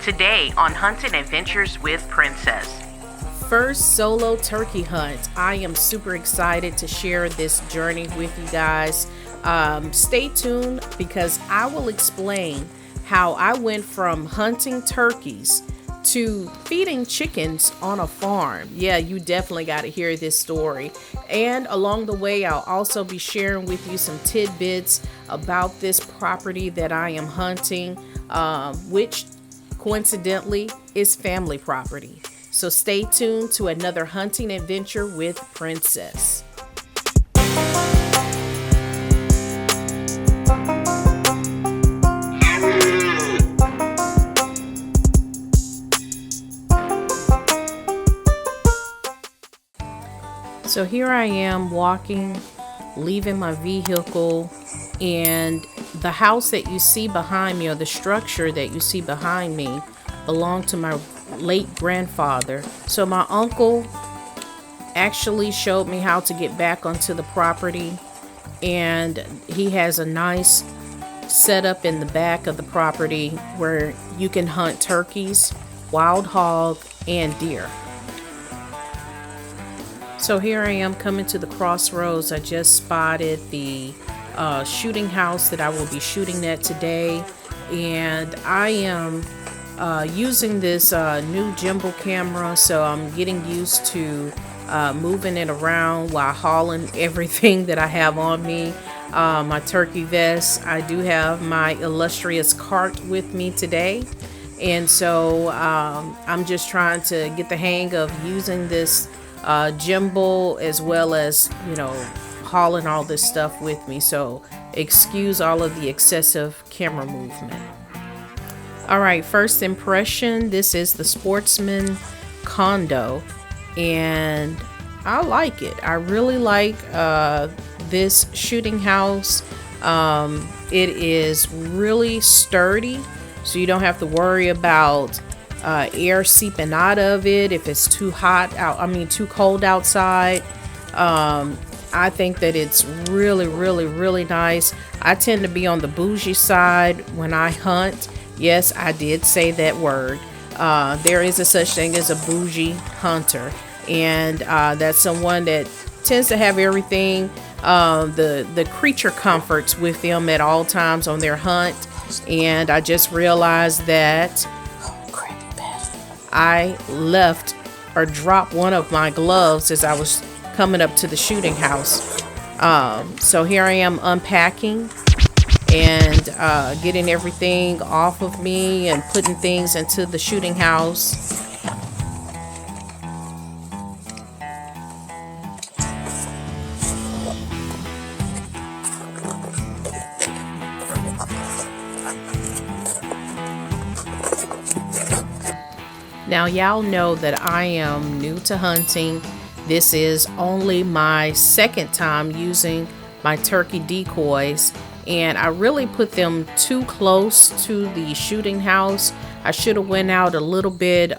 today on Hunting Adventures with Princess. First solo turkey hunt. I am super excited to share this journey with you guys. Stay tuned because I will explain how I went from hunting turkeys to feeding chickens on a farm. Yeah, you definitely got to hear this story. And along the way, I'll also be sharing with you some tidbits about this property that I am hunting, which coincidentally is family property. So stay tuned to another hunting adventure with Princess. So here I am walking, leaving my vehicle, and the house that you see behind me, or the structure that you see behind me, belonged to my late grandfather. So my uncle actually showed me how to get back onto the property, and he has a nice setup in the back of the property where you can hunt turkeys, wild hog, and deer. So here I am coming to the crossroads. I just spotted the shooting house that I will be shooting at today, and I am using this new gimbal camera, so I'm getting used to moving it around while hauling everything that I have on me. My turkey vest. I do have my illustrious cart with me today, and so I'm just trying to get the hang of using this gimbal, as well as, hauling all this stuff with me. So excuse all of the excessive camera movement. All right, first impression, this is the Sportsman condo, and I like it. I really like this shooting house. It is really sturdy, so you don't have to worry about air seeping out of it if it's too too cold outside. I think that it's really, really, really nice. I tend to be on the bougie side when I hunt. Yes, I did say that word. There is a such thing as a bougie hunter, and that's someone that tends to have everything, the creature comforts with them at all times on their hunt. And I just realized that I left or dropped one of my gloves as I was coming up to the shooting house. So here I am unpacking and getting everything off of me and putting things into the shooting house. Now, y'all know that I am new to hunting. This is only my second time using my turkey decoys, and I really put them too close to the shooting house. I should have went out a little bit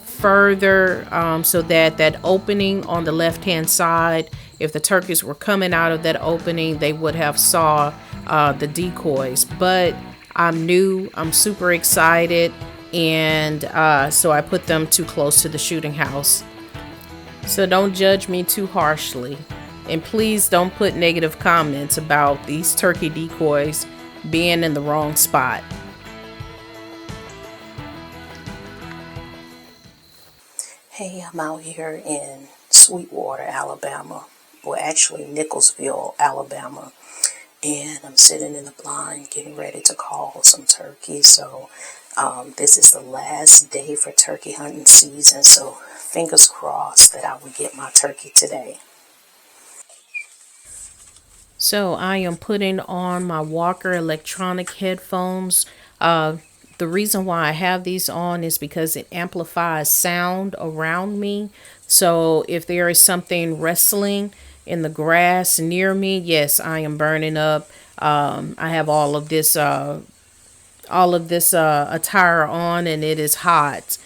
further, so that opening on the left-hand side, if the turkeys were coming out of that opening, they would have saw the decoys. But I'm new, I'm super excited, and so I put them too close to the shooting house. So don't judge me too harshly, and please don't put negative comments about these turkey decoys being in the wrong spot. Hey, I'm out here in Sweetwater, Alabama, or actually Nicholsville, Alabama, and I'm sitting in the blind getting ready to call some turkeys. So this is the last day for turkey hunting season, so fingers crossed that I will get my turkey today. So I am putting on my Walker electronic headphones. The reason why I have these on is because it amplifies sound around me. So if there is something wrestling in the grass near me, yes, I am burning up. I have all of this attire on, and it is hot.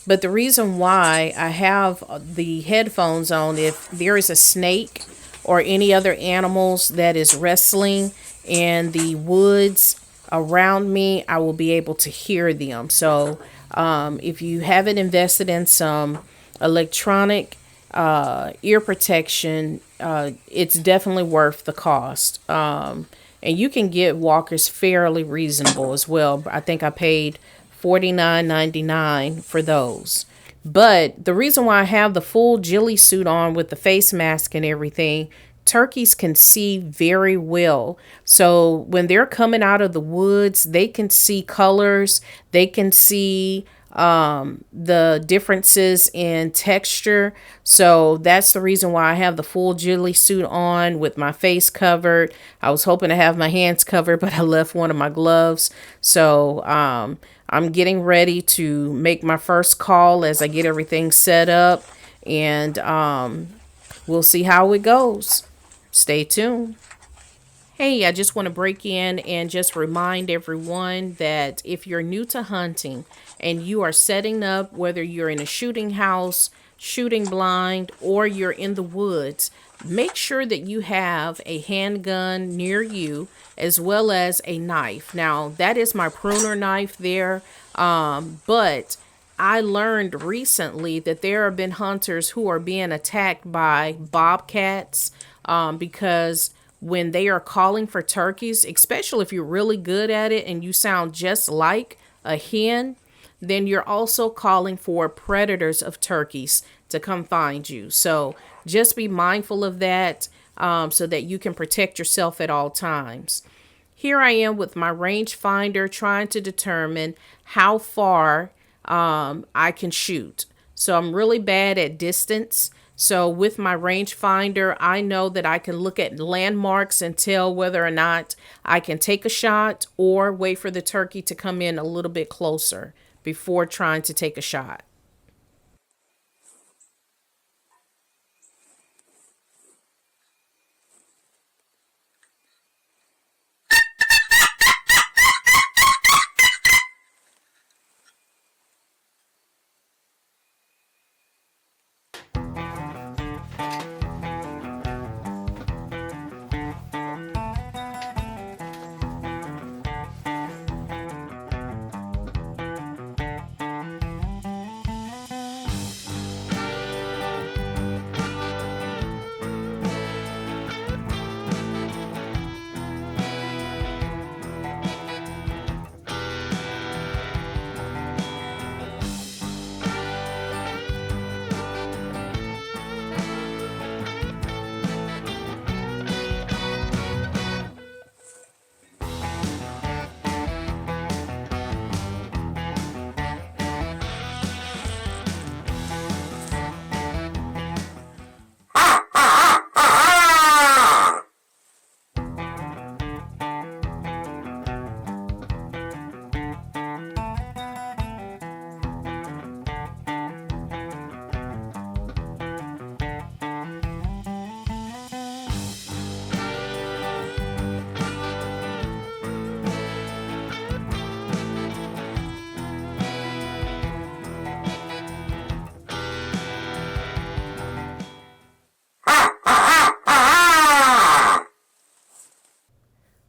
But the reason why I have the headphones on, if there is a snake or any other animals that is wrestling in the woods, around me, I will be able to hear them. So if you haven't invested in some electronic ear protection, it's definitely worth the cost. And you can get walkers fairly reasonable as well. I think I paid $49.99 for those. But the reason why I have the full ghillie suit on with the face mask and everything, turkeys can see very well. So when they're coming out of the woods, they can see colors, they can see the differences in texture. So that's the reason why I have the full ghillie suit on with my face covered. I was hoping to have my hands covered, but I left one of my gloves. So I'm getting ready to make my first call as I get everything set up, and we'll see how it goes. Stay tuned. Hey, I just want to break in and just remind everyone that if you're new to hunting and you are setting up, whether you're in a shooting house, shooting blind, or you're in the woods, make sure that you have a handgun near you as well as a knife. Now, that is my pruner knife there, but I learned recently that there have been hunters who are being attacked by bobcats because when they are calling for turkeys, especially if you're really good at it and you sound just like a hen, then you're also calling for predators of turkeys to come find you. So just be mindful of that so that you can protect yourself at all times. Here I am with my rangefinder trying to determine how far I can shoot. So I'm really bad at distance. So with my rangefinder, I know that I can look at landmarks and tell whether or not I can take a shot or wait for the turkey to come in a little bit closer before trying to take a shot.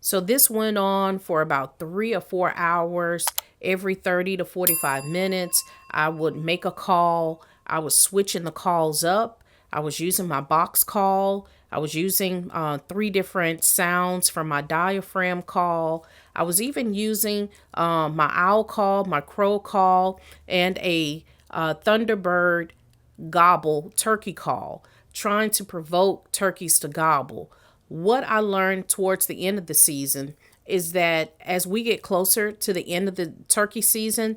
So this went on for about 3 or 4 hours. Every 30 to 45 minutes, I would make a call. I was switching the calls up. I was using my box call. I was using 3 different sounds from my diaphragm call. I was even using my owl call, my crow call, and a thunderbird gobble turkey call, trying to provoke turkeys to gobble. What I learned towards the end of the season is that as we get closer to the end of the turkey season,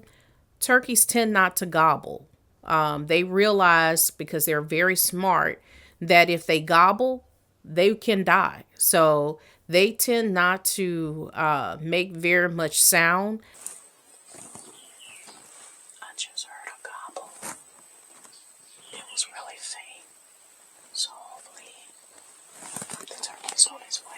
turkeys tend not to gobble. They realize, because they're very smart, that if they gobble, they can die. So they tend not to make very much sound. I just heard a gobble. It was really faint. So hopefully the turkey's on its way.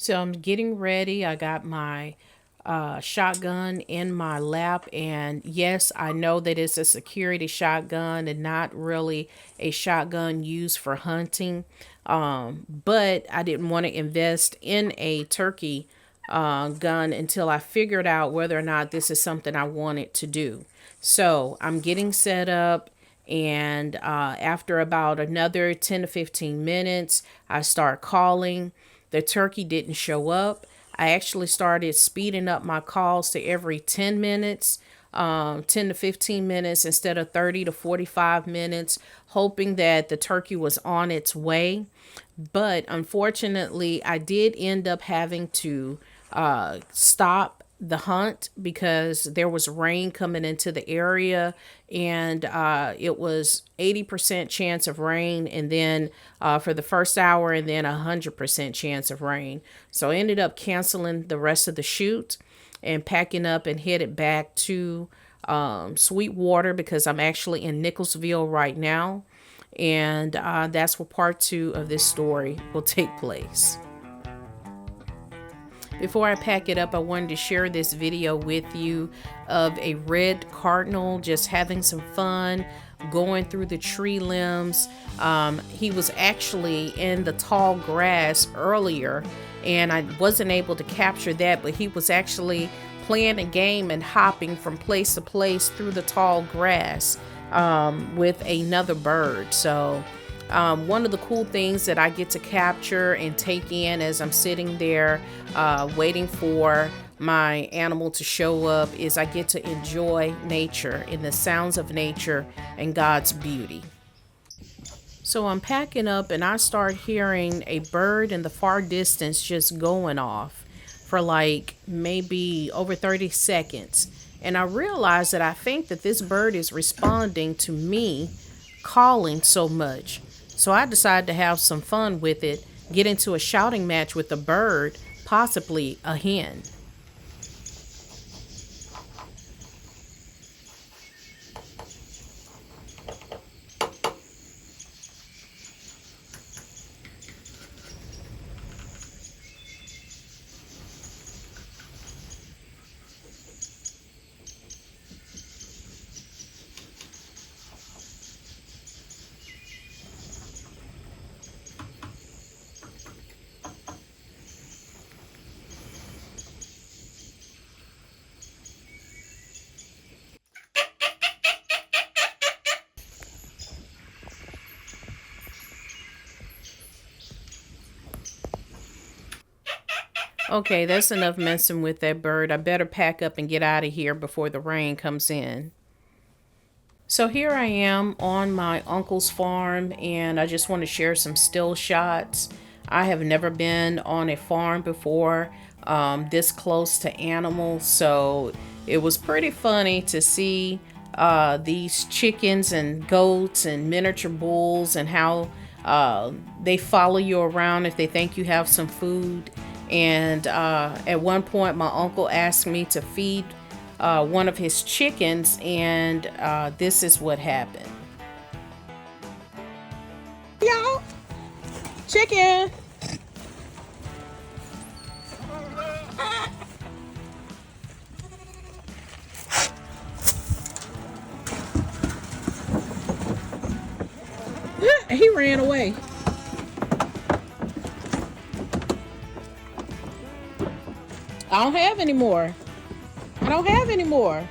So I'm getting ready. I got my shotgun in my lap, and yes, I know that it's a security shotgun and not really a shotgun used for hunting, but I didn't want to invest in a turkey gun until I figured out whether or not this is something I wanted to do. So I'm getting set up, and after about another 10 to 15 minutes, I start calling. The turkey didn't show up. I actually started speeding up my calls to every 10 minutes, 10 to 15 minutes instead of 30 to 45 minutes, hoping that the turkey was on its way. But unfortunately, I did end up having to stop the hunt because there was rain coming into the area, and it was 80% chance of rain, and then for the first hour, and then 100% chance of rain. So I ended up canceling the rest of the shoot and packing up and headed back to Sweetwater, because I'm actually in Nicholsville right now, and that's where part 2 of this story will take place. Before I pack it up, I wanted to share this video with you of a red cardinal just having some fun going through the tree limbs. He was actually in the tall grass earlier, and I wasn't able to capture that, but he was actually playing a game and hopping from place to place through the tall grass with another bird. So one of the cool things that I get to capture and take in as I'm sitting there waiting for my animal to show up is I get to enjoy nature and the sounds of nature and God's beauty. So I'm packing up, and I start hearing a bird in the far distance just going off for like maybe over 30 seconds. And I realize that I think that this bird is responding to me calling so much. So I decided to have some fun with it, get into a shouting match with the bird, possibly a hen. Okay, that's enough messing with that bird. I better pack up and get out of here before the rain comes in. So here I am on my uncle's farm, and I just want to share some still shots. I have never been on a farm before this close to animals, so it was pretty funny to see these chickens and goats and miniature bulls and how they follow you around if they think you have some food. And at one point, my uncle asked me to feed one of his chickens, and this is what happened. Y'all, chicken. He ran away. I don't have any more. I don't have any more.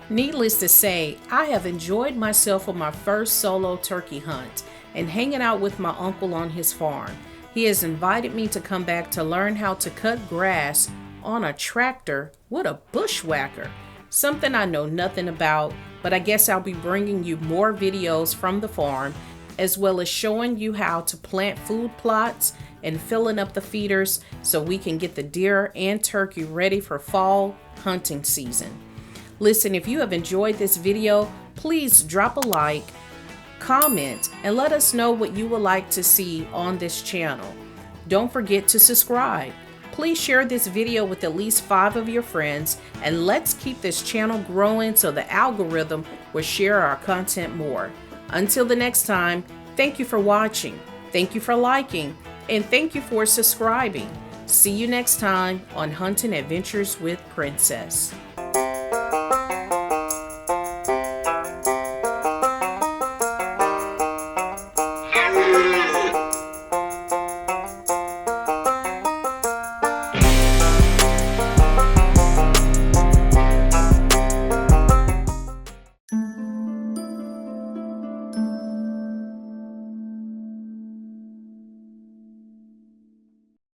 Needless to say, I have enjoyed myself on my first solo turkey hunt and hanging out with my uncle on his farm. He has invited me to come back to learn how to cut grass on a tractor with a bushwhacker. Something I know nothing about, but I guess I'll be bringing you more videos from the farm, as well as showing you how to plant food plots and filling up the feeders so we can get the deer and turkey ready for fall hunting season. Listen, if you have enjoyed this video, please drop a like, comment, and let us know what you would like to see on this channel. Don't forget to subscribe. Please share this video with at least 5 of your friends, and let's keep this channel growing so the algorithm will share our content more. Until the next time, thank you for watching, thank you for liking, And thank you for subscribing. See you next time on Hunting Adventures with Princess.